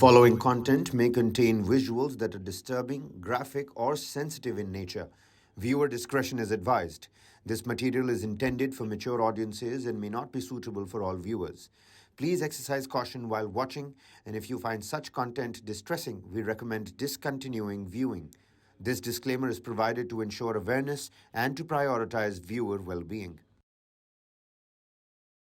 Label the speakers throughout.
Speaker 1: following content may contain visuals that are disturbing, graphic, or sensitive in nature. Viewer discretion is advised. This material is intended for mature audiences and may not be suitable for all viewers. Please exercise caution while watching, and if you find such content distressing, we recommend discontinuing viewing. This disclaimer is provided to ensure awareness and to prioritize viewer well-being.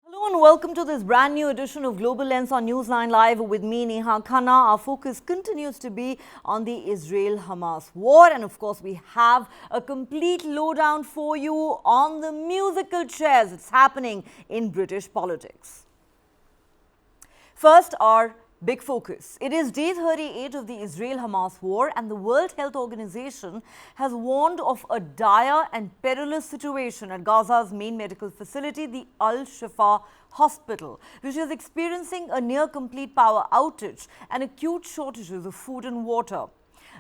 Speaker 2: Hello and welcome to this brand new edition of Global Lens on News9 Live with me, Neha Khanna. Our focus continues to be on the Israel-Hamas war, and of course we have a complete lowdown for you on the musical chairs that's happening in British politics. First, our big focus. It is day 38 of the Israel-Hamas war, and the World Health Organization has warned of a dire and perilous situation at Gaza's main medical facility, the Al-Shifa hospital, which is experiencing a near-complete power outage and acute shortages of food and water.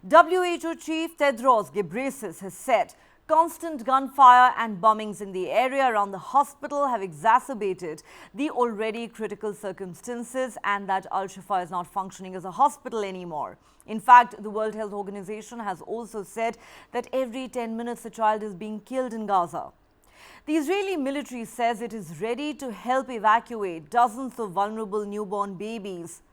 Speaker 2: WHO Chief Tedros Ghebreyesus has said constant gunfire and bombings in the area around the hospital have exacerbated the already critical circumstances, and that Al-Shifa is not functioning as a hospital anymore. In fact, the World Health Organization has also said that every 10 minutes a child is being killed in Gaza. The Israeli military says it is ready to help evacuate dozens of vulnerable newborn babies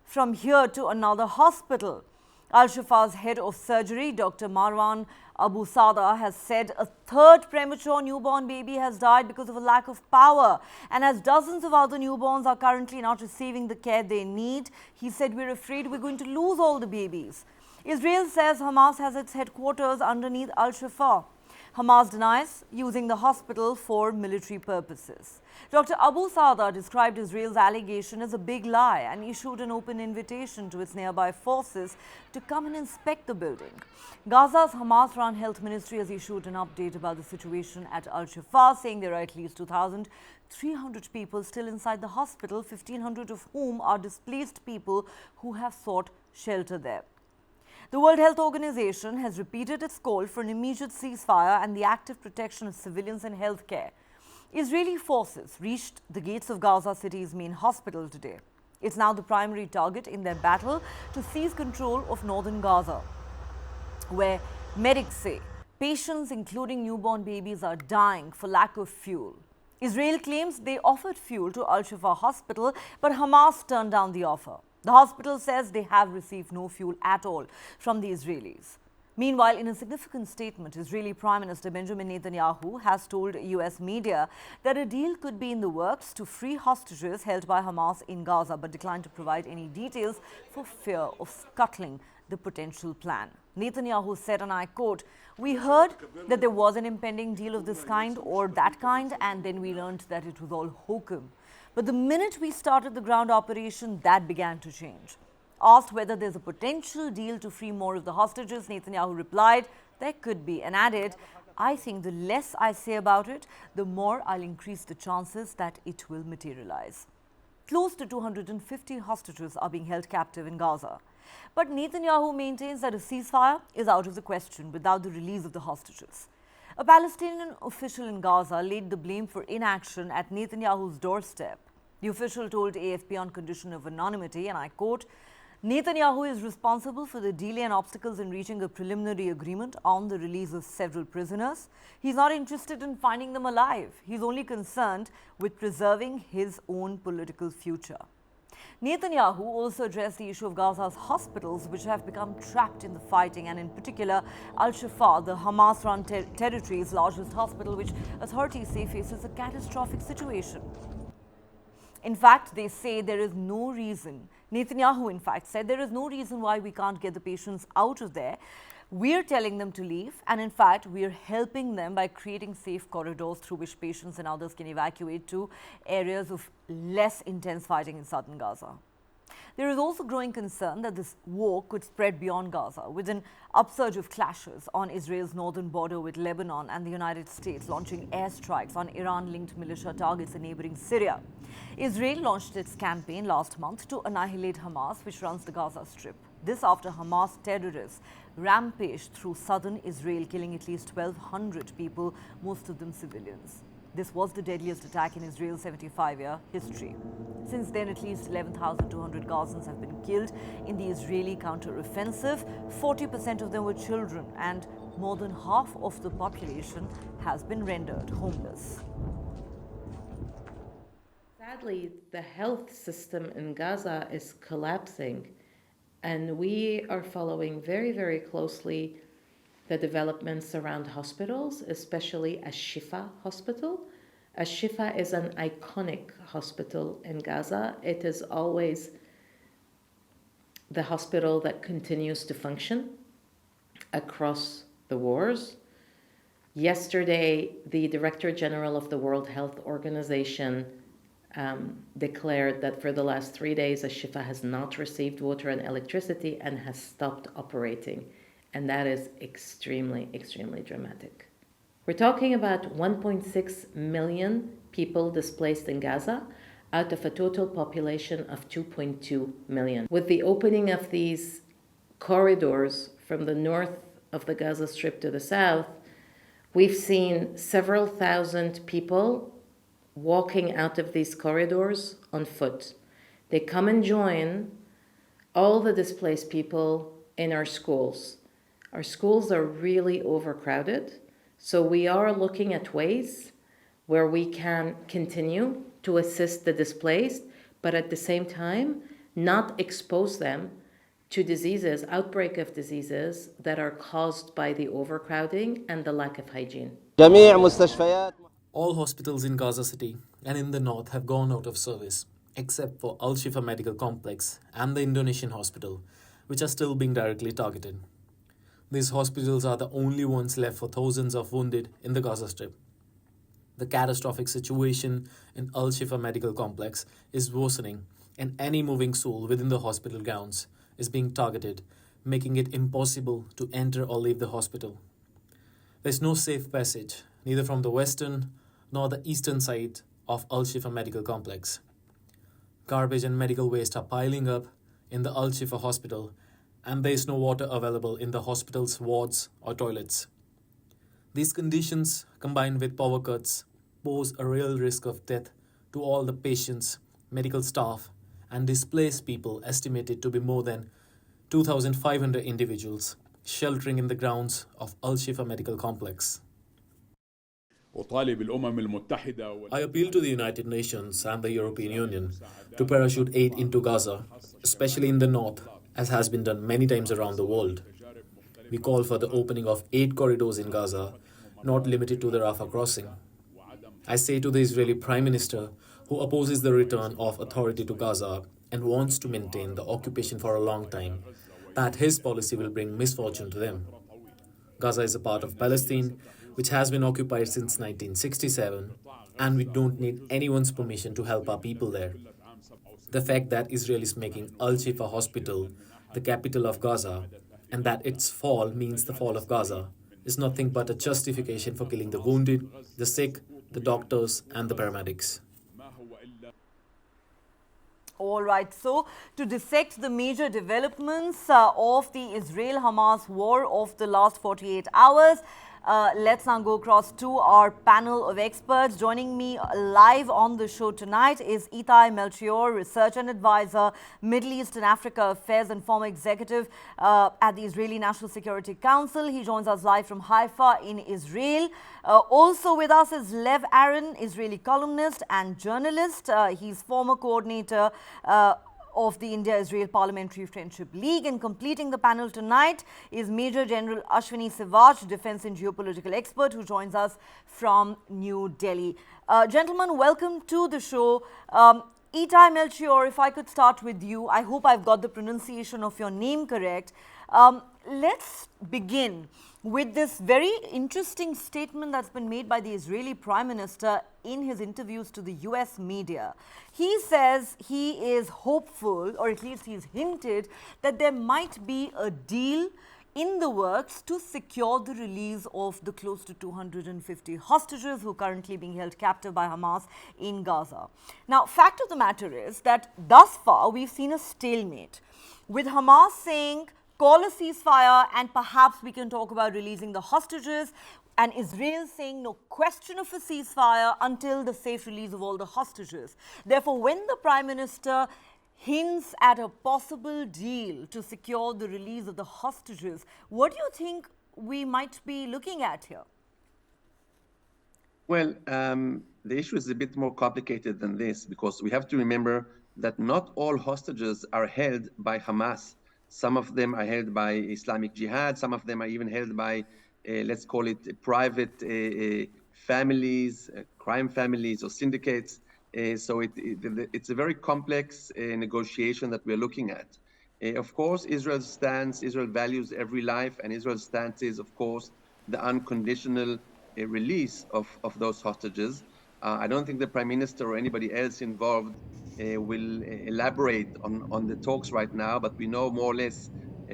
Speaker 2: from here to another hospital. Al-Shifa's head of surgery, Dr. Marwan Abu Sada, has said a third premature newborn baby has died because of a lack of power. And as dozens of other newborns are currently not receiving the care they need, he said, "We're afraid we're going to lose all the babies." Israel says Hamas has its headquarters underneath Al-Shifa. Hamas denies using the hospital for military purposes. Dr. Abu Sada described Israel's allegation as a big lie and issued an open invitation to its nearby forces to come and inspect the building. Gaza's Hamas-run health ministry has issued an update about the situation at Al-Shifa, saying there are at least 2,300 people still inside the hospital, 1,500 of whom are displaced people who have sought shelter there. The World Health Organization has repeated its call for an immediate ceasefire and the active protection of civilians and healthcare. Israeli forces reached the gates of Gaza City's main hospital today. It's now the primary target in their battle to seize control of northern Gaza, where medics say patients, including newborn babies, are dying for lack of fuel. Israel claims they offered fuel to Al-Shifa hospital, but Hamas turned down the offer. The hospital says they have received no fuel at all from the Israelis. Meanwhile, in a significant statement, Israeli Prime Minister Benjamin Netanyahu has told US media that a deal could be in the works to free hostages held by Hamas in Gaza, but declined to provide any details for fear of scuttling the potential plan. Netanyahu said, and I quote, "We heard that there was an impending deal of this kind or that kind, and then we learned that it was all hokum. But the minute we started the ground operation, that began to change." Asked whether there's a potential deal to free more of the hostages, Netanyahu replied, "There could be," and added, "I think the less I say about it, the more I'll increase the chances that it will materialize." Close to 250 hostages are being held captive in Gaza. But Netanyahu maintains that a ceasefire is out of the question without the release of the hostages. A Palestinian official in Gaza laid the blame for inaction at Netanyahu's doorstep. The official told AFP on condition of anonymity, and I quote, "Netanyahu is responsible for the delay and obstacles in reaching a preliminary agreement on the release of several prisoners. He's not interested in finding them alive. He's only concerned with preserving his own political future." Netanyahu also addressed the issue of Gaza's hospitals, which have become trapped in the fighting, and in particular Al-Shifa, the Hamas-run territory's largest hospital, which authorities say faces a catastrophic situation. In fact, they say there is no reason, Netanyahu in fact said there is no reason why we can't get the patients out of there. We're telling them to leave, and in fact, we're helping them by creating safe corridors through which patients and others can evacuate to areas of less intense fighting in southern Gaza. There is also growing concern that this war could spread beyond Gaza, with an upsurge of clashes on Israel's northern border with Lebanon and the United States launching airstrikes on Iran-linked militia targets in neighboring Syria. Israel launched its campaign last month to annihilate Hamas, which runs the Gaza Strip. This after Hamas terrorists rampaged through southern Israel, killing at least 1,200 people, most of them civilians. This was the deadliest attack in Israel's 75-year history. Since then, at least 11,200 Gazans have been killed in the Israeli counter-offensive. 40% of them were children, and more than half of the population has been rendered homeless.
Speaker 3: Sadly, the health system in Gaza is collapsing, and we are following very, very closely the developments around hospitals, especially Shifa hospital. Shifa is an iconic hospital in Gaza. It is always the hospital that continues to function across the wars. Yesterday, the Director General of the World Health Organization declared that for the last 3 days, Shifa has not received water and electricity and has stopped operating. And that is extremely, extremely dramatic. We're talking about 1.6 million people displaced in Gaza out of a total population of 2.2 million. With the opening of these corridors from the north of the Gaza Strip to the south, we've seen several thousand people walking out of these corridors on foot. They come and join all the displaced people in our schools. Our schools are really overcrowded, so we are looking at ways where we can continue to assist the displaced, but at the same time, not expose them to diseases, outbreak of diseases that are caused by the overcrowding and the lack of hygiene.
Speaker 4: All hospitals in Gaza City and in the north have gone out of service, except for Al-Shifa Medical Complex and the Indonesian hospital, which are still being directly targeted. These hospitals are the only ones left for thousands of wounded in the Gaza Strip. The catastrophic situation in Al-Shifa Medical Complex is worsening, and any moving soul within the hospital grounds is being targeted, making it impossible to enter or leave the hospital. There's no safe passage, neither from the western nor the eastern side of Al-Shifa Medical Complex. Garbage and medical waste are piling up in the Al-Shifa hospital, and there is no water available in the hospital's wards or toilets. These conditions, combined with power cuts, pose a real risk of death to all the patients, medical staff, and displaced people, estimated to be more than 2,500 individuals sheltering in the grounds of Al-Shifa Medical Complex. I appeal to the United Nations and the European Union to parachute aid into Gaza, especially in the north, as has been done many times around the world. We call for the opening of 8 corridors in Gaza, not limited to the Rafah crossing. I say to the Israeli Prime Minister, who opposes the return of authority to Gaza and wants to maintain the occupation for a long time, that his policy will bring misfortune to them. Gaza is a part of Palestine, which has been occupied since 1967, and we don't need anyone's permission to help our people there. The fact that Israel is making Al-Shifa Hospital the capital of Gaza, and that its fall means the fall of Gaza, is nothing but a justification for killing the wounded, the sick, the doctors, and the paramedics.
Speaker 2: All right, so to dissect the major developments of the Israel-Hamas war of the last 48 hours, let's now go across to our panel of experts. Joining me live on the show tonight is Itay Melchior, research and advisor, Middle East and Africa Affairs and former executive at the Israeli National Security Council. He joins us live from Haifa in Israel. Also with us is Lev Aaron, Israeli columnist and journalist. He's former coordinator of the India-Israel Parliamentary Friendship League. And completing the panel tonight is Major General Ashni defense and geopolitical expert, who joins us from New Delhi. Gentlemen, welcome to the show. Itay Melchior, if I could start with you. I hope I've got the pronunciation of your name correct. Let's begin with this very interesting statement that's been made by the Israeli Prime Minister in his interviews to the US media. He says he is hopeful, or at least he's hinted, that there might be a deal in the works to secure the release of the close to 250 hostages who are currently being held captive by Hamas in Gaza. Now, fact of the matter is that thus far we've seen a stalemate, with Hamas saying call a ceasefire, and perhaps we can talk about releasing the hostages. And Israel saying no question of a ceasefire until the safe release of all the hostages. Therefore, when the Prime Minister hints at a possible deal to secure the release of the hostages, what do you think we might be looking at here?
Speaker 5: Well, the issue is a bit more complicated than this, because we have to remember that not all hostages are held by Hamas. Some of them are held by Islamic Jihad. Some of them are even held by, let's call it private families, crime families or syndicates. So it's a very complex negotiation that we're looking at. Of course, Israel values every life, and Israel's stance is, of course, the unconditional release of those hostages. I don't think the Prime Minister or anybody else involved will elaborate on the talks right now, but we know more or less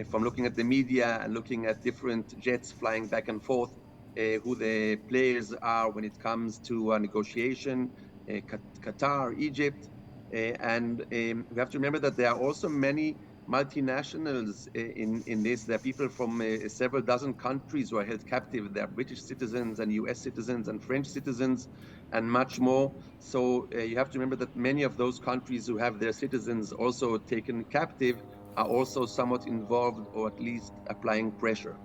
Speaker 5: from looking at the media and looking at different jets flying back and forth who the players are when it comes to negotiation, Qatar, Egypt, and we have to remember that there are also many multinationals in this. There are people from several dozen countries who are held captive. There are British citizens and US citizens and French citizens and much more. So you have to remember that many of those countries who have their citizens also taken captive are also somewhat involved, or at least applying pressure.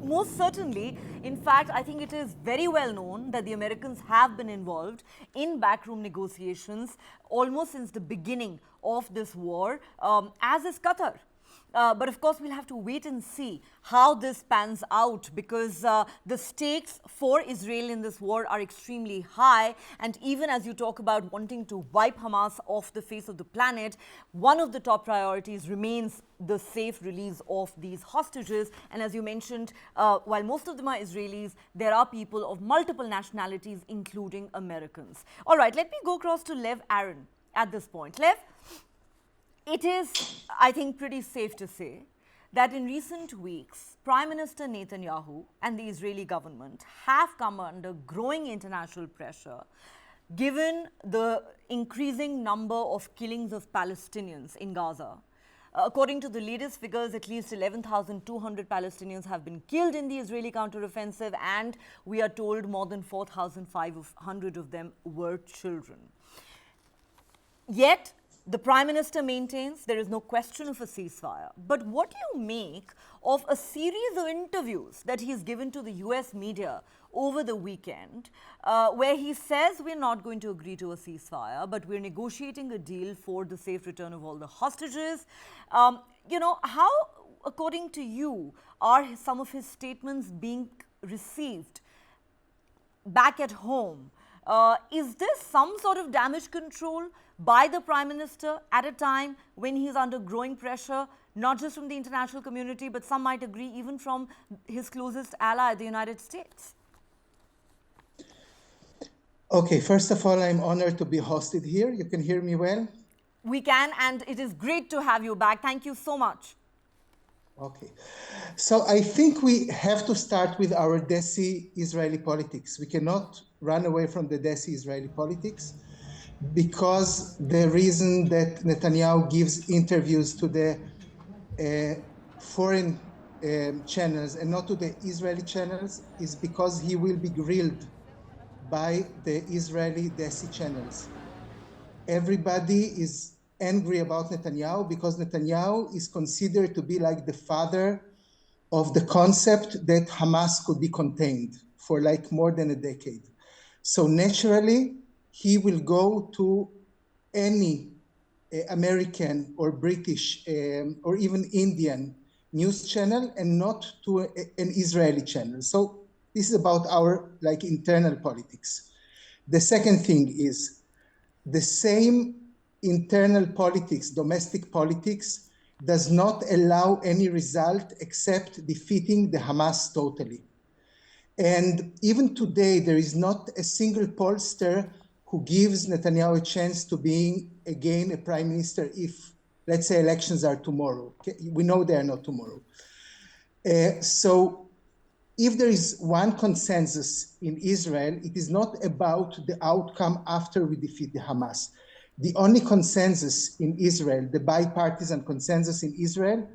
Speaker 2: Most certainly. In fact, I think it is very well known that the Americans have been involved in backroom negotiations almost since the beginning of this war, as is Qatar. But of course, we'll have to wait and see how this pans out, because the stakes for Israel in this war are extremely high. And even as you talk about wanting to wipe Hamas off the face of the planet, one of the top priorities remains the safe release of these hostages. And as you mentioned, while most of them are Israelis, there are people of multiple nationalities, including Americans. All right, let me go across to Lev Aaron at this point. Lev, it is, I think, pretty safe to say that in recent weeks, Prime Minister Netanyahu and the Israeli government have come under growing international pressure, given the increasing number of killings of Palestinians in Gaza. According to the latest figures, at least 11,200 Palestinians have been killed in the Israeli counteroffensive, and we are told more than 4,500 of them were children. Yet, the Prime Minister maintains there is no question of a ceasefire. But what do you make of a series of interviews that he's given to the US media over the weekend, where he says we're not going to agree to a ceasefire, but we're negotiating a deal for the safe return of all the hostages? You know, how, according to you, are some of his statements being received back at home? Is this some sort of damage control by the Prime Minister at a time when he's under growing pressure, not just from the international community, but some might agree even from his closest ally, the United States?
Speaker 6: Okay, first of all, I'm honored to be hosted here. You can hear me well?
Speaker 2: We can, and it is great to have you back. Thank you so much.
Speaker 6: Okay, so I think we have to start with our Desi Israeli politics. We cannot run away from the Desi Israeli politics, because the reason that Netanyahu gives interviews to the foreign channels and not to the Israeli channels is because he will be grilled by the Israeli Desi channels. Everybody is angry about Netanyahu because Netanyahu is considered to be like the father of the concept that Hamas could be contained for like more than a decade. So naturally, he will go to any American or British or even Indian news channel and not to an Israeli channel. So this is about our like internal politics. The second thing is the same internal politics, domestic politics, does not allow any result except defeating the Hamas totally. And even today, there is not a single pollster who gives Netanyahu a chance to being again a prime minister if, let's say, elections are tomorrow. Okay? We know they are not tomorrow. So if there is one consensus in Israel, it is not about the outcome after we defeat the Hamas. The only consensus in Israel, the bipartisan consensus in Israel,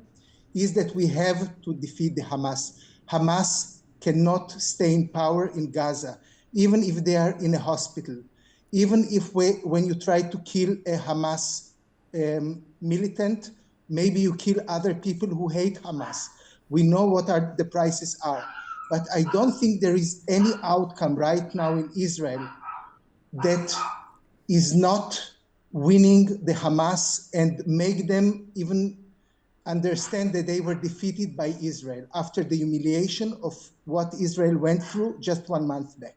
Speaker 6: is that we have to defeat the Hamas. Hamas cannot stay in power in Gaza, even if they are in a hospital. Even if when you try to kill a Hamas militant, maybe you kill other people who hate Hamas. We know what the prices are. But I don't think there is any outcome right now in Israel that is not winning the Hamas and make them even understand that they were defeated by Israel after the humiliation of what Israel went through just 1 month back.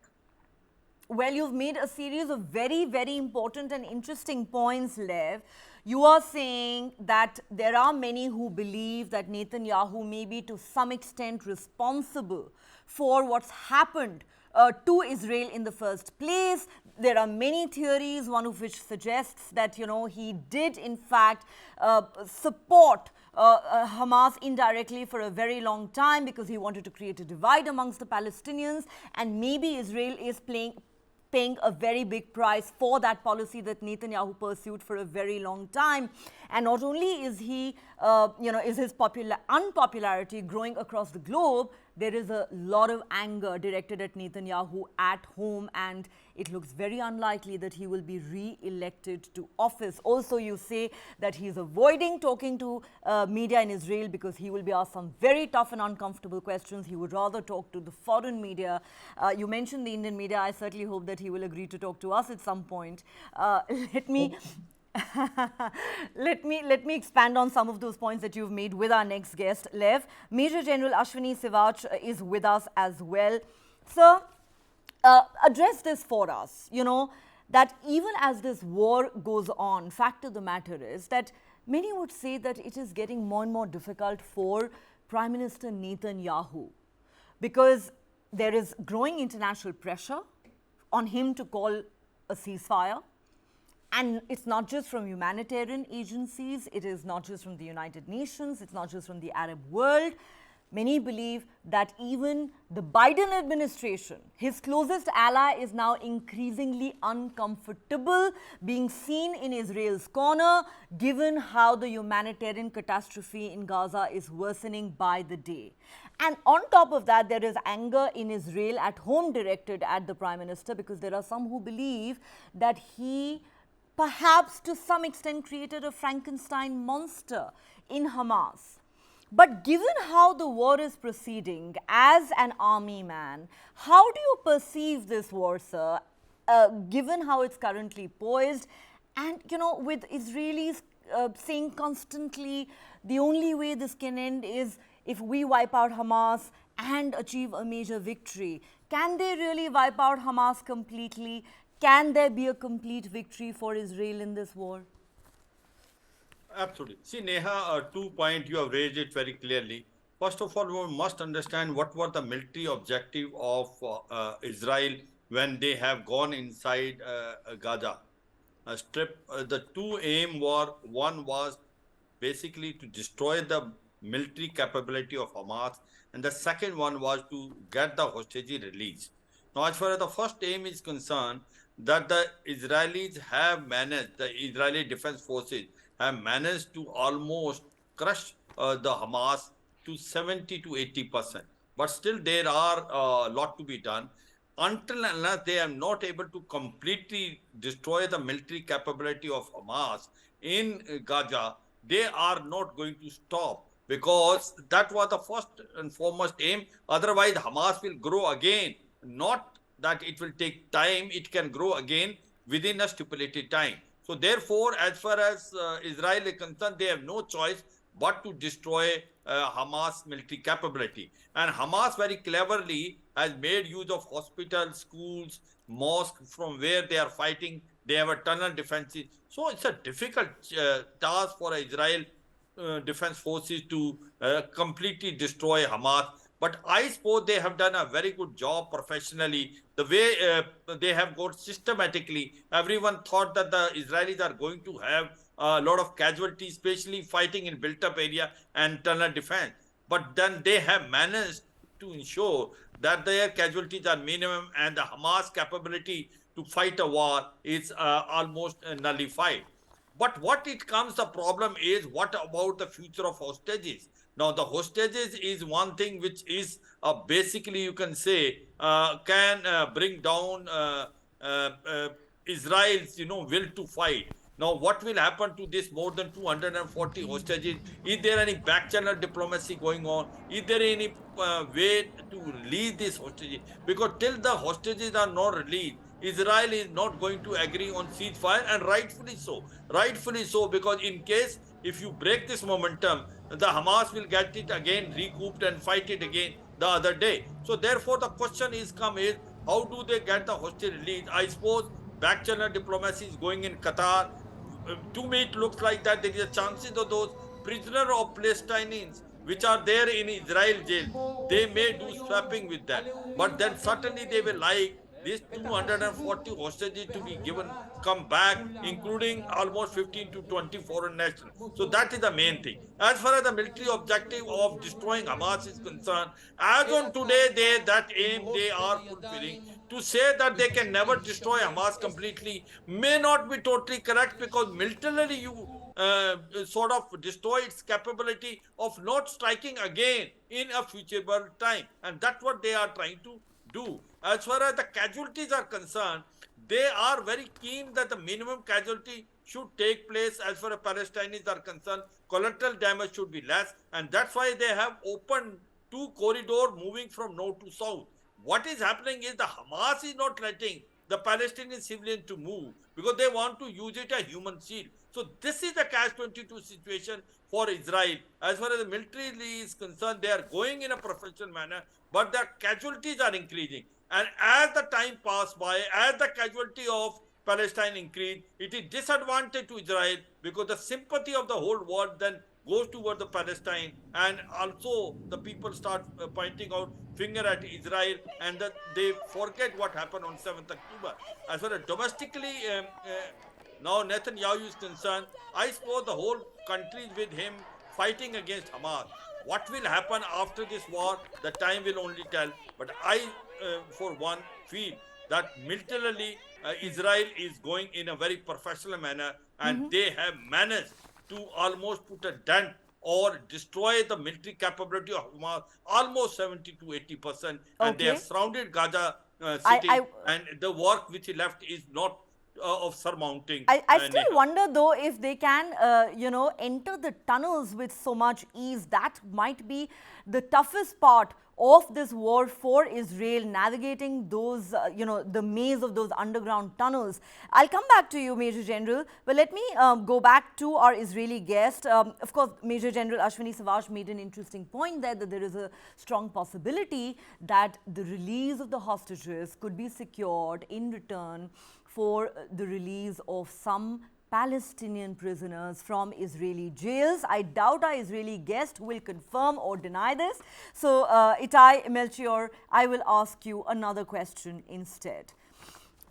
Speaker 2: Well, you've made a series of very, very important and interesting points, Lev. You are saying that there are many who believe that Netanyahu may be to some extent responsible for what's happened to Israel in the first place. There are many theories, one of which suggests that, he did in fact support Hamas indirectly for a very long time because he wanted to create a divide amongst the Palestinians, and maybe Israel is paying a very big price for that policy that Netanyahu pursued for a very long time. And not only is he, is his unpopularity growing across the globe, there is a lot of anger directed at Netanyahu at home, and it looks very unlikely that he will be re-elected to office. Also, you say that he's avoiding talking to media in Israel because he will be asked some very tough and uncomfortable questions. He would rather talk to the foreign media. You mentioned the Indian media. I certainly hope that he will agree to talk to us at some point. Let me expand on some of those points that you've made with our next guest, Lev. Major General Ashni is with us as well. Sir, address this for us, that even as this war goes on, fact of the matter is that many would say that it is getting more and more difficult for Prime Minister Netanyahu because there is growing international pressure on him to call a ceasefire. And it's not just from humanitarian agencies, it is not just from the United Nations, it's not just from the Arab world. Many believe that even the Biden administration, his closest ally, is now increasingly uncomfortable being seen in Israel's corner, given how the humanitarian catastrophe in Gaza is worsening by the day. And on top of that, there is anger in Israel at home directed at the Prime Minister, because there are some who believe that he perhaps to some extent created a Frankenstein monster in Hamas. But given how the war is proceeding, as an army man, how do you perceive this war, sir, given how it's currently poised? And, with Israelis saying constantly, the only way this can end is if we wipe out Hamas and achieve a major victory. Can they really wipe out Hamas completely? Can there be a complete victory for Israel in this war?
Speaker 7: Absolutely. See, Neha, 2 points you have raised it very clearly. First of all, we must understand what were the military objective of Israel when they have gone inside Gaza. The two aim were, one was basically to destroy the military capability of Hamas, and the second one was to get the hostages released. Now, as far as the first aim is concerned, that the Israelis have managed, the Israeli Defense Forces have managed to almost crush the Hamas to 70 to 80%. But still there are a lot to be done. Until and unless they are not able to completely destroy the military capability of Hamas in Gaza, they are not going to stop, because that was the first and foremost aim. Otherwise, Hamas will grow again. Not that it will take time, it can grow again within a stipulated time. So therefore, as far as Israel is concerned, they have no choice but to destroy Hamas military capability. And Hamas very cleverly has made use of hospitals, schools, mosques from where they are fighting. They have a tunnel defenses. So it's a difficult task for Israel defense forces to completely destroy Hamas. But I suppose they have done a very good job professionally. The way they have got systematically, everyone thought that the Israelis are going to have a lot of casualties, especially fighting in built-up area and tunnel defense. But then they have managed to ensure that their casualties are minimum, and the Hamas capability to fight a war is almost nullified. But what it comes, the problem is, what about the future of hostages? Now, the hostages is one thing which is basically, you can say, can bring down Israel's, will to fight. Now, what will happen to this more than 240 hostages? Is there any back channel diplomacy going on? Is there any way to release these hostages? Because till the hostages are not released, Israel is not going to agree on ceasefire, and rightfully so. Rightfully so, because in case if you break this momentum, the Hamas will get it again recouped and fight it again the other day. So therefore, the question is how do they get the hostage released? I suppose back channel diplomacy is going in Qatar. To me, it looks like that there is a chances of those prisoner of Palestinians which are there in Israel jail, they may do swapping with them. But then certainly they will like these 240 hostages to be given, come back, including almost 15 to 20 foreign nationals. So that is the main thing. As far as the military objective of destroying Hamas is concerned, as on today, that aim they are fulfilling. To say that they can never destroy Hamas completely may not be totally correct, because militarily you sort of destroy its capability of not striking again in a future time. And that's what they are trying to do. As far as the casualties are concerned, they are very keen that the minimum casualty should take place. As far as Palestinians are concerned, collateral damage should be less, and that's why they have opened two corridors moving from north to south. What is happening is the Hamas is not letting the Palestinian civilians to move because they want to use it as human shield. So this is the catch-22 situation for Israel. As far as the military is concerned, they are going in a professional manner, but their casualties are increasing. And as the time passes by, as the casualty of Palestine increase, it is disadvantage to Israel, because the sympathy of the whole world then goes toward the Palestine, and also the people start pointing out finger at Israel, and that they forget what happened on 7th October. As far as domestically now Netanyahu is concerned, I suppose the whole country is with him fighting against Hamas. What will happen after this war, the time will only tell. But I, for one, feel that militarily Israel is going in a very professional manner, and they have managed to almost put a dent or destroy the military capability of Hamas almost 70 to 80%. And they have
Speaker 2: Okay.
Speaker 7: surrounded Gaza city,
Speaker 2: I
Speaker 7: and the work which is left is not of surmounting
Speaker 2: I still
Speaker 7: NATO.
Speaker 2: wonder though if they can, enter the tunnels with so much ease. That might be the toughest part of this war for Israel, navigating those, the maze of those underground tunnels. I'll come back to you, Major General, but let me go back to our Israeli guest. Of course, Major General Ashni Savas made an interesting point there, that there is a strong possibility that the release of the hostages could be secured in return for the release of some Palestinian prisoners from Israeli jails. I doubt our Israeli guest will confirm or deny this. So, Itai Melchior, I will ask you another question instead.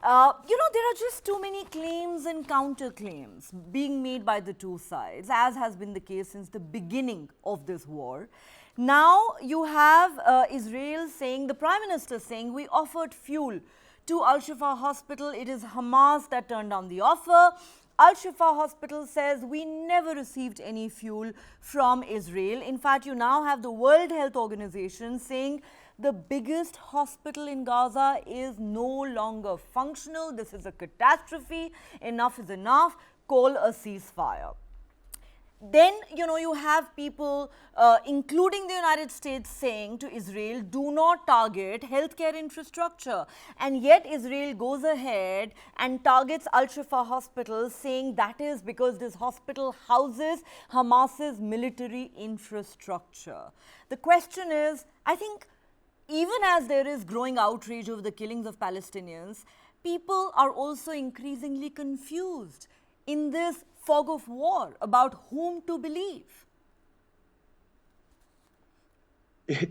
Speaker 2: There are just too many claims and counterclaims being made by the two sides, as has been the case since the beginning of this war. Now, you have Israel saying, the Prime Minister saying, we offered fuel to Al-Shifa hospital. It is Hamas that turned down the offer. Al-Shifa hospital says we never received any fuel from Israel. In fact, you now have the World Health Organization saying the biggest hospital in Gaza is no longer functional. This is a catastrophe. Enough is enough. Call a ceasefire. Then, you have people, including the United States, saying to Israel, do not target healthcare infrastructure. And yet Israel goes ahead and targets Al-Shifa hospital, saying that is because this hospital houses Hamas's military infrastructure. The question is, I think, even as there is growing outrage over the killings of Palestinians, people are also increasingly confused in this fog of war about whom to believe.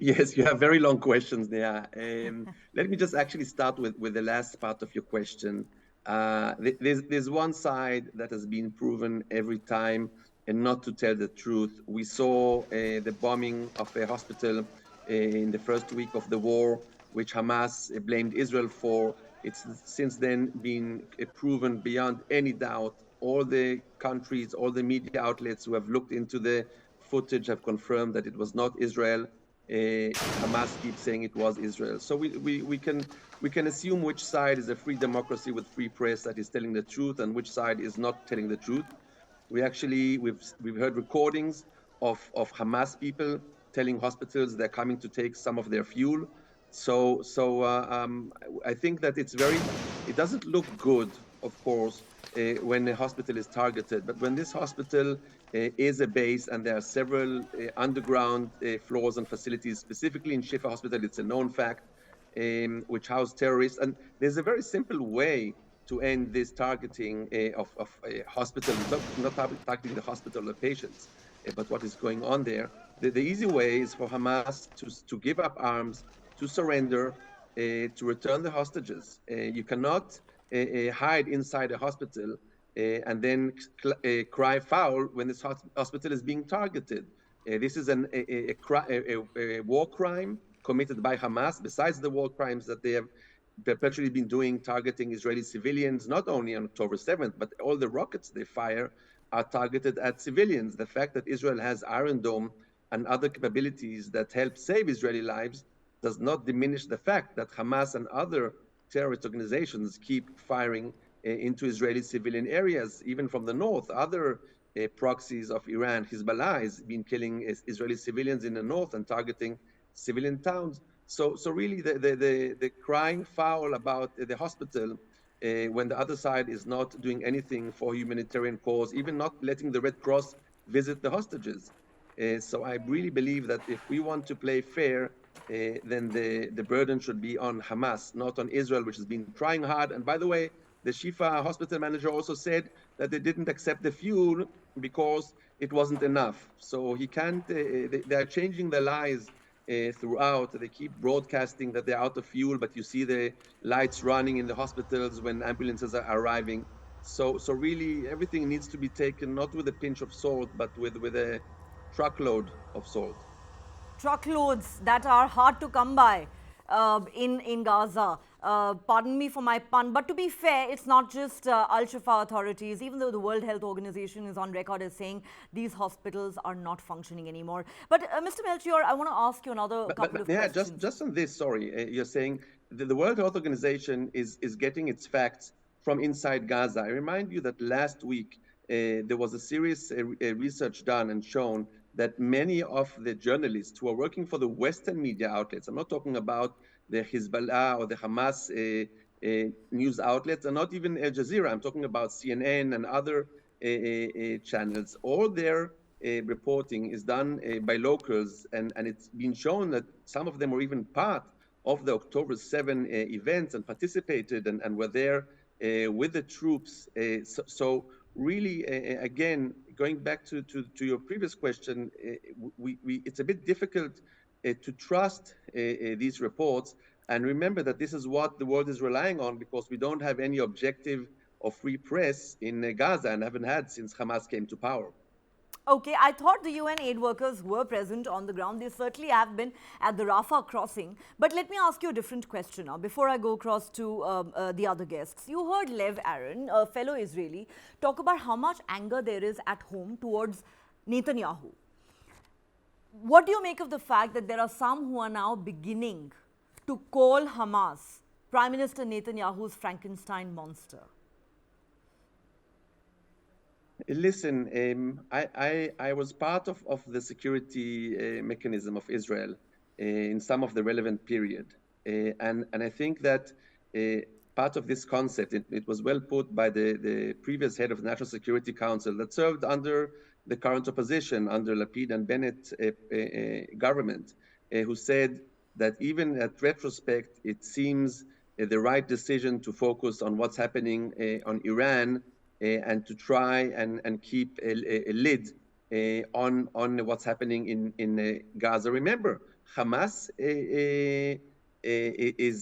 Speaker 5: Yes, you have very long questions there. Let me just actually start with the last part of your question. There's one side that has been proven every time and not to tell the truth. We saw the bombing of a hospital in the first week of the war, which Hamas blamed Israel for. It's since then been proven beyond any doubt. All the countries, all the media outlets who have looked into the footage have confirmed that it was not Israel. Hamas keeps saying it was Israel. So we can assume which side is a free democracy with free press that is telling the truth and which side is not telling the truth. We've heard recordings of Hamas people telling hospitals they're coming to take some of their fuel. So I think that it doesn't look good, of course, when a hospital is targeted. But when this hospital is a base and there are several underground floors and facilities, specifically in Shifa Hospital, it's a known fact, which house terrorists. And there's a very simple way to end this targeting of hospitals, not targeting the hospital or patients, but what is going on there. The easy way is for Hamas to give up arms, to surrender, to return the hostages. You cannot hide inside a hospital and then cry foul when this hospital is being targeted. This is a war crime committed by Hamas, besides the war crimes that they have perpetually been doing, targeting Israeli civilians, not only on October 7th, but all the rockets they fire are targeted at civilians. The fact that Israel has Iron Dome and other capabilities that help save Israeli lives does not diminish the fact that Hamas and other terrorist organizations keep firing into Israeli civilian areas, even from the north. Other proxies of Iran, Hezbollah, has been killing Israeli civilians in the north and targeting civilian towns. So really, the crying foul about the hospital when the other side is not doing anything for humanitarian cause, even not letting the Red Cross visit the hostages. So I really believe that if we want to play fair, then the burden should be on Hamas, not on Israel, which has been trying hard. And by the way, the Shifa hospital manager also said that they didn't accept the fuel because it wasn't enough. So he can't, they are changing their lies throughout. They keep broadcasting that they're out of fuel, but you see the lights running in the hospitals when ambulances are arriving. So really, everything needs to be taken not with a pinch of salt, but with a truckload of salt.
Speaker 2: Truckloads that are hard to come by in Gaza. Pardon me for my pun, but to be fair, it's not just Al-Shifa authorities. Even though the World Health Organization is on record as saying these hospitals are not functioning anymore. But Mr. Melchior, I want to ask you another couple of questions.
Speaker 5: Just on this, sorry, you're saying the World Health Organization is getting its facts from inside Gaza. I remind you that last week there was a serious research done and shown that many of the journalists who are working for the Western media outlets, I'm not talking about the Hezbollah or the Hamas news outlets, and not even Al Jazeera, I'm talking about CNN and other channels. All their reporting is done by locals, and it's been shown that some of them were even part of the October 7 events and participated and were there with the troops. So really, again, going back to your previous question, it's a bit difficult to trust these reports. And remember that this is what the world is relying on, because we don't have any objective or free press in Gaza and haven't had since Hamas came to power.
Speaker 2: Okay, I thought the UN aid workers were present on the ground. They certainly have been at the Rafah crossing. But let me ask you a different question now before I go across to the other guests. You heard Lev Aaron, a fellow Israeli, talk about how much anger there is at home towards Netanyahu. What do you make of the fact that there are some who are now beginning to call Hamas Prime Minister Netanyahu's Frankenstein monster?
Speaker 5: Listen, I was part of the security mechanism of Israel in some of the relevant period. And I think that part of this concept, it was well put by the previous head of the National Security Council that served under the current opposition, under Lapid and Bennett government, who said that even at retrospect, it seems the right decision to focus on what's happening on Iran and to try and keep a lid on what's happening in Gaza. Remember, Hamas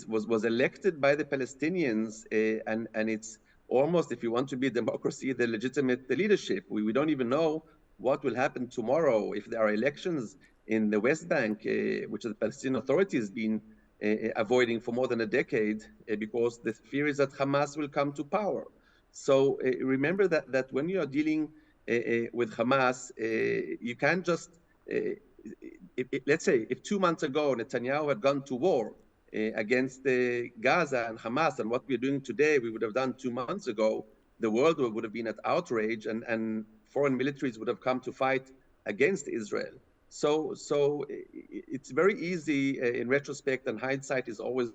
Speaker 5: was elected by the Palestinians, and it's almost, if you want to be a democracy, the legitimate leadership. We don't even know what will happen tomorrow if there are elections in the West Bank, which the Palestinian Authority has been avoiding for more than a decade, because the fear is that Hamas will come to power. So remember that when you are dealing with Hamas, you can't just, let's say, if 2 months ago Netanyahu had gone to war against Gaza and Hamas, and what we're doing today, we would have done 2 months ago, the world would have been at outrage, and foreign militaries would have come to fight against Israel. So it's very easy in retrospect, and hindsight is always.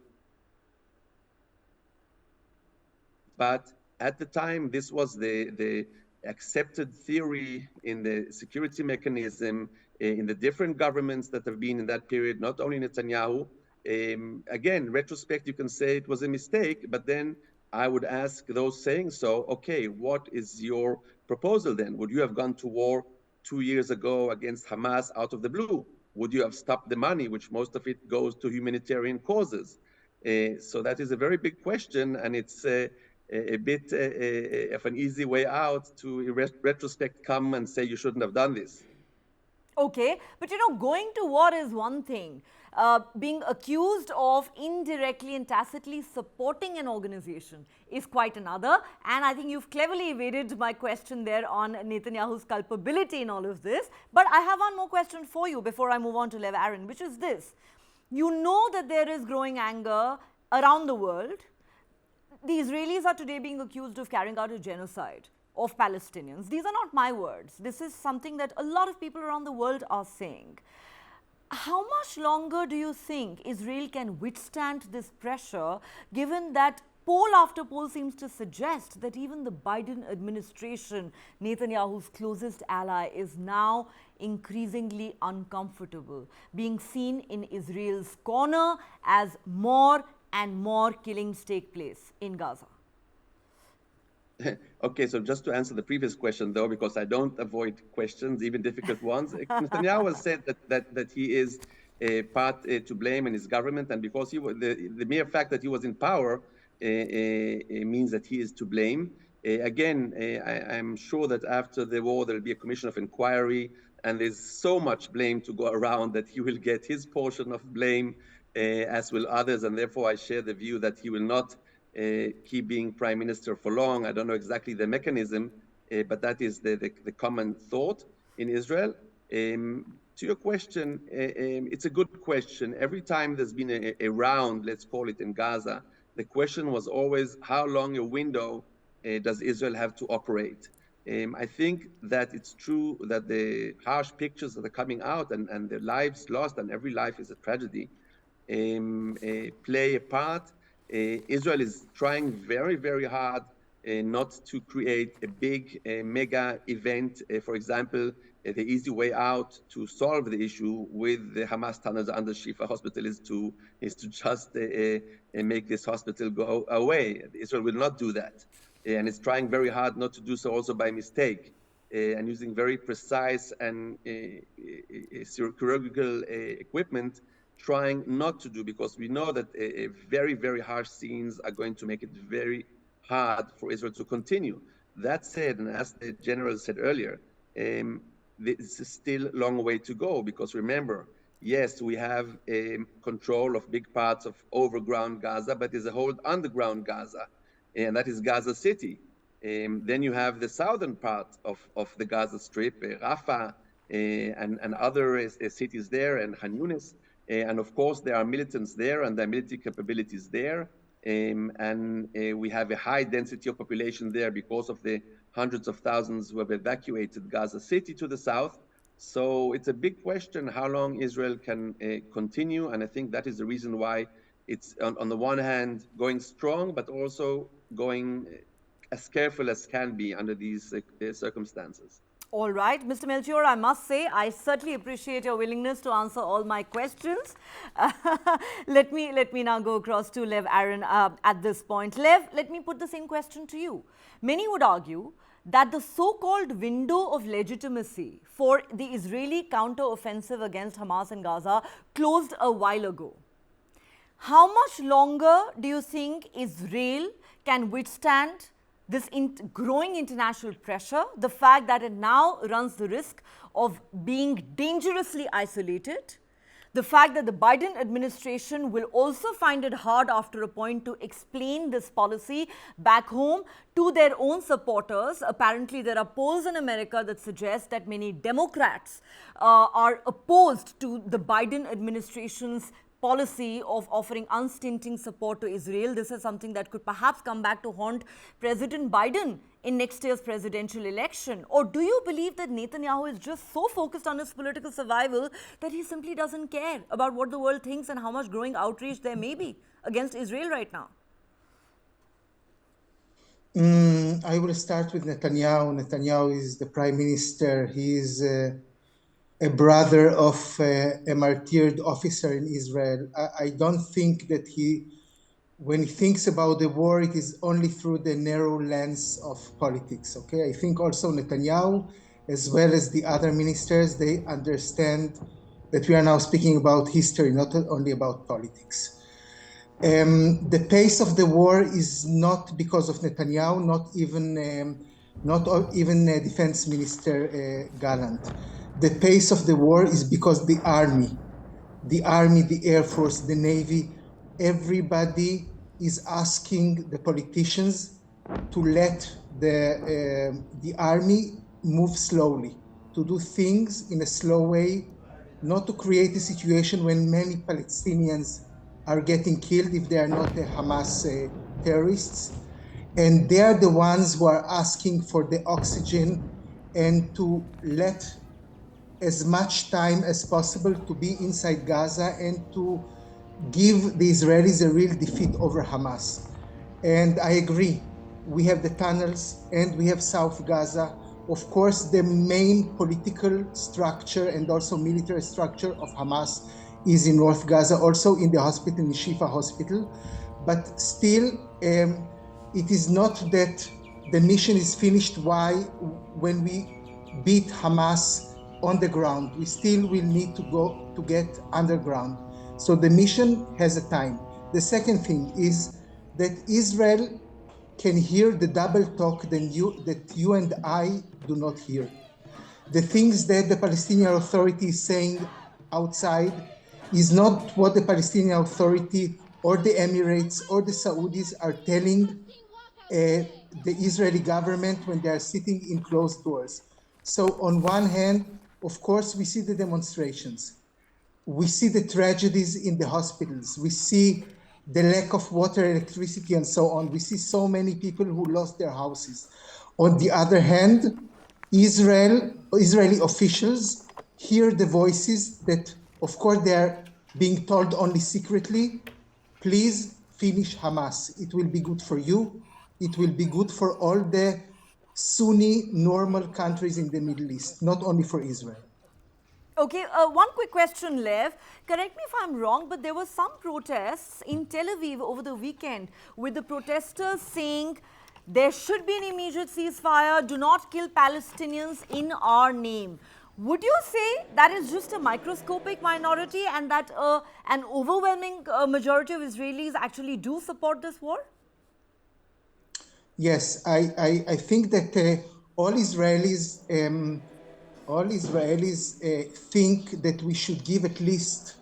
Speaker 5: But at the time, this was the accepted theory in the security mechanism, in the different governments that have been in that period, not only Netanyahu. Again, retrospect, you can say it was a mistake, but then I would ask those saying so, okay, what is your proposal then? Would you have gone to war 2 years ago against Hamas out of the blue? Would you have stopped the money, which most of it goes to humanitarian causes? So that is a very big question, and it's a bit of an easy way out to, in retrospect, come and say you shouldn't have done this.
Speaker 2: Okay, but you know, going to war is one thing. Being accused of indirectly and tacitly supporting an organization is quite another. And I think you've cleverly evaded my question there on Netanyahu's culpability in all of this. But I have one more question for you before I move on to Lev Aaron, which is this. You know that there is growing anger around the world. The Israelis are today being accused of carrying out a genocide of Palestinians. These are not my words. This is something that a lot of people around the world are saying. How much longer do you think Israel can withstand this pressure, given that poll after poll seems to suggest that even the Biden administration, Netanyahu's closest ally, is now increasingly uncomfortable, being seen in Israel's corner as more and more killings take place in Gaza?
Speaker 5: Okay, so just to answer the previous question, though, because I don't avoid questions, even difficult ones, Netanyahu has said that he is part to blame in his government, and because he was, the mere fact that he was in power means that he is to blame. Again, I'm sure that after the war there will be a commission of inquiry, and there's so much blame to go around that he will get his portion of blame, as will others, and therefore I share the view that he will not keep being prime minister for long. I don't know exactly the mechanism, but that is the common thought in Israel. To your question, it's a good question. Every time there's been a round, let's call it, in Gaza, the question was always, how long a window does Israel have to operate? I think that it's true that the harsh pictures that are coming out and the lives lost, and every life is a tragedy, play a part. Israel is trying very, very hard not to create a big mega event. For example, the easy way out to solve the issue with the Hamas tunnels under Shifa hospital is to just make this hospital go away. Israel will not do that. And it's trying very hard not to do so also by mistake, and using very precise and chirurgical equipment, trying not to do, because we know that very, very harsh scenes are going to make it very hard for Israel to continue. That said, and as the general said earlier, this is still a long way to go, because remember, yes, we have control of big parts of overground Gaza, but there's a whole underground Gaza, and that is Gaza City. Then you have the southern part of the Gaza Strip, Rafah, and other cities there, and Khan Yunis. And of course, there are militants there, and there are military capabilities there. And we have a high density of population there because of the hundreds of thousands who have evacuated Gaza City to the south. So it's a big question how long Israel can continue. And I think that is the reason why it's, on the one hand, going strong, but also going as careful as can be under these circumstances.
Speaker 2: All right, Mr. Melchior, I must say, I certainly appreciate your willingness to answer all my questions. Let me now go across to Lev Aaron at this point. Lev, let me put the same question to you. Many would argue that the so-called window of legitimacy for the Israeli counter-offensive against Hamas in Gaza closed a while ago. How much longer do you think Israel can withstand this growing international pressure, the fact that it now runs the risk of being dangerously isolated, the fact that the Biden administration will also find it hard after a point to explain this policy back home to their own supporters. Apparently, there are polls in America that suggest that many Democrats are opposed to the Biden administration's policy of offering unstinting support to Israel. This is something that could perhaps come back to haunt President Biden in next year's presidential election. Or do you believe that Netanyahu is just so focused on his political survival that he simply doesn't care about what the world thinks and how much growing outrage there may be against Israel right now?
Speaker 6: I will start with Netanyahu. Netanyahu is the prime minister. He is a brother of a martyred officer in Israel. I don't think that when he thinks about the war, it is only through the narrow lens of politics, okay? I think also Netanyahu, as well as the other ministers, they understand that we are now speaking about history, not only about politics. The pace of the war is not because of Netanyahu, not even Defense Minister Gallant. The pace of the war is because the army, the Air Force, the Navy, everybody is asking the politicians to let the army move slowly, to do things in a slow way, not to create a situation when many Palestinians are getting killed if they are not the Hamas terrorists. And they are the ones who are asking for the oxygen and to let as much time as possible to be inside Gaza and to give the Israelis a real defeat over Hamas. And I agree, we have the tunnels and we have South Gaza. Of course, the main political structure and also military structure of Hamas is in North Gaza, also in the hospital, in the Shifa hospital. But still, it is not that the mission is finished when we beat Hamas on the ground. We still will need to go to get underground. So the mission has a time. The second thing is that Israel can hear the double talk that you and I do not hear. The things that the Palestinian Authority is saying outside is not what the Palestinian Authority or the Emirates or the Saudis are telling the Israeli government when they are sitting in closed doors. So on one hand, of course, we see the demonstrations. We see the tragedies in the hospitals. We see the lack of water, electricity, and so on. We see so many people who lost their houses. On the other hand, Israeli officials hear the voices that, of course, they are being told only secretly, please finish Hamas. It will be good for you. It will be good for all the Sunni normal countries in the Middle East, not only for Israel.
Speaker 2: Okay, one quick question, Lev. Correct me if I'm wrong, but there were some protests in Tel Aviv over the weekend with the protesters saying there should be an immediate ceasefire, do not kill Palestinians in our name. Would you say that is just a microscopic minority and that an overwhelming majority of Israelis actually do support this war?
Speaker 6: Yes, I think that all Israelis think that we should give at least,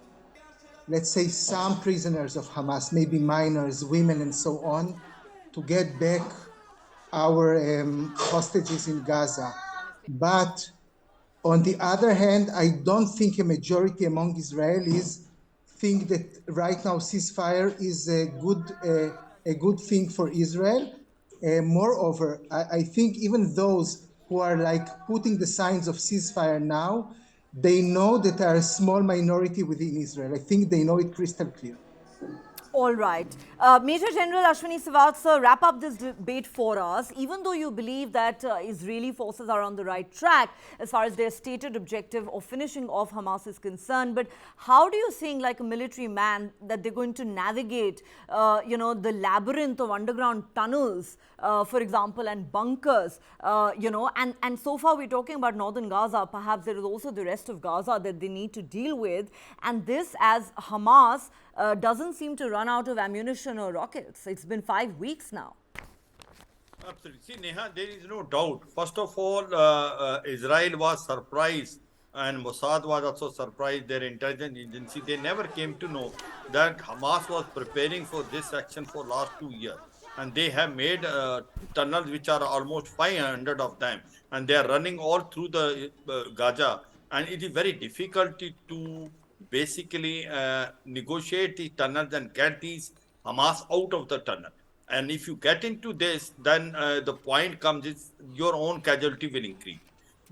Speaker 6: let's say, some prisoners of Hamas, maybe minors, women, and so on, to get back our hostages in Gaza. But on the other hand, I don't think a majority among Israelis think that right now ceasefire is a good thing for Israel. Moreover, I think even those who are like putting the signs of ceasefire now, they know that there are a small minority within Israel. I think they know it crystal clear.
Speaker 2: All right. Major General Ashni, sir, wrap up this debate for us. Even though you believe that Israeli forces are on the right track as far as their stated objective of finishing off Hamas is concerned, but how do you think, like a military man, that they're going to navigate, the labyrinth of underground tunnels, for example, and bunkers, and so far we're talking about northern Gaza. Perhaps there is also the rest of Gaza that they need to deal with. And this, as Hamas doesn't seem to run out of ammunition or rockets. It's been 5 weeks now.
Speaker 7: Absolutely. See, Neha, there is no doubt. First of all, Israel was surprised and Mossad was also surprised, their intelligence agency. They never came to know that Hamas was preparing for this action for last 2 years. And they have made tunnels which are almost 500 of them. And they are running all through the Gaza. And it is very difficult to basically negotiate these tunnels and get these Hamas out of the tunnel. And if you get into this, then the point comes is your own casualty will increase.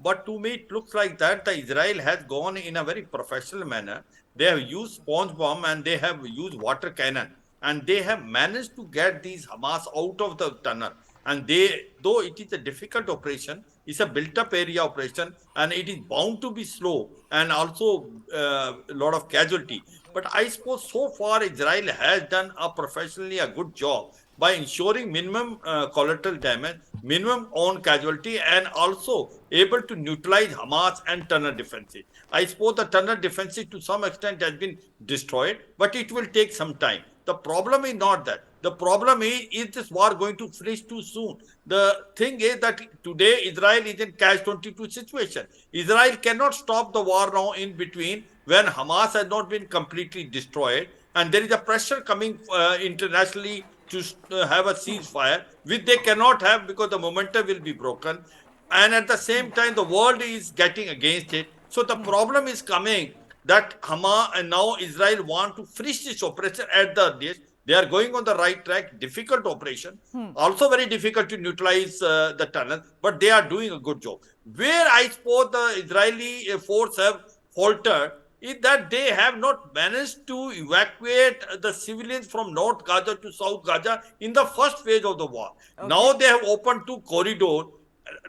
Speaker 7: But to me, it looks like that the Israel has gone in a very professional manner. They have used sponge bomb and they have used water cannon, and they have managed to get these Hamas out of the tunnel. And they, though it is a difficult operation, it's a built-up area operation, and it is bound to be slow and also a lot of casualty. But I suppose so far Israel has done a professionally a good job by ensuring minimum collateral damage, minimum own casualty, and also able to neutralize Hamas and tunnel defenses. I suppose the tunnel defenses to some extent has been destroyed, but it will take some time. The problem is not that. The problem is this war going to finish too soon? The thing is that today Israel is in catch-22 situation. Israel cannot stop the war now in between when Hamas has not been completely destroyed, and there is a pressure coming internationally to have a ceasefire, which they cannot have because the momentum will be broken. And at the same time, the world is getting against it. So the problem is coming that Hamas and now Israel want to finish this operation at the earliest. They are going on the right track. Difficult operation. Also very difficult to neutralize the tunnel, but they are doing a good job. Where I suppose the Israeli force have faltered is that they have not managed to evacuate the civilians from North Gaza to South Gaza in the first phase of the war. Okay. Now they have opened two corridors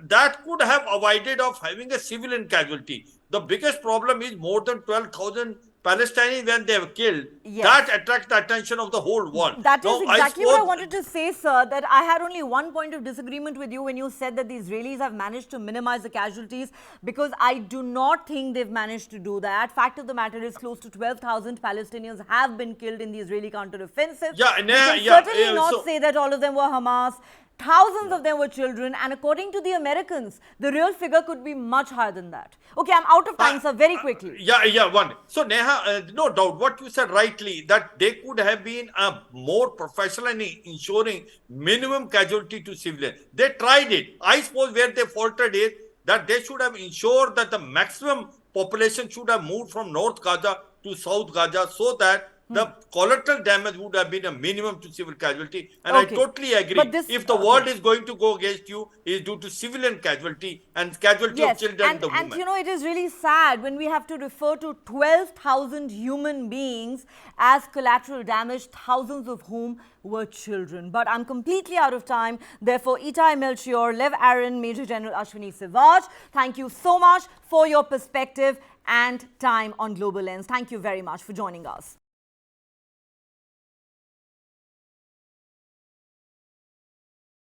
Speaker 7: that could have avoided of having a civilian casualty. The biggest problem is more than 12,000 Palestinians when they have killed. Yes. That attracts the attention of the whole world.
Speaker 2: That is exactly what I wanted to say, sir, that I had only one point of disagreement with you when you said that the Israelis have managed to minimize the casualties, because I do not think they've managed to do that. Fact of the matter is close to 12,000 Palestinians have been killed in the Israeli counter-offensive. Yeah, we can certainly not say that all of them were Hamas. Thousands of them were children, and according to the Americans, the real figure could be much higher than that. Okay, I'm out of time, sir, very quickly.
Speaker 7: One. So, Neha, no doubt, what you said rightly, that they could have been more professional in ensuring minimum casualty to civilians. They tried it. I suppose where they faltered is that they should have ensured that the maximum population should have moved from North Gaza to South Gaza so that the collateral damage would have been a minimum to civil casualty. And I totally agree. If the world is going to go against you, is due to civilian casualty and casualty of children and the women.
Speaker 2: And you know, it is really sad when we have to refer to 12,000 human beings as collateral damage, thousands of whom were children. But I'm completely out of time. Therefore, Itai Melchior, Lev Aaron, Major General Ashni Sivaj, thank you so much for your perspective and time on Global Lens. Thank you very much for joining us.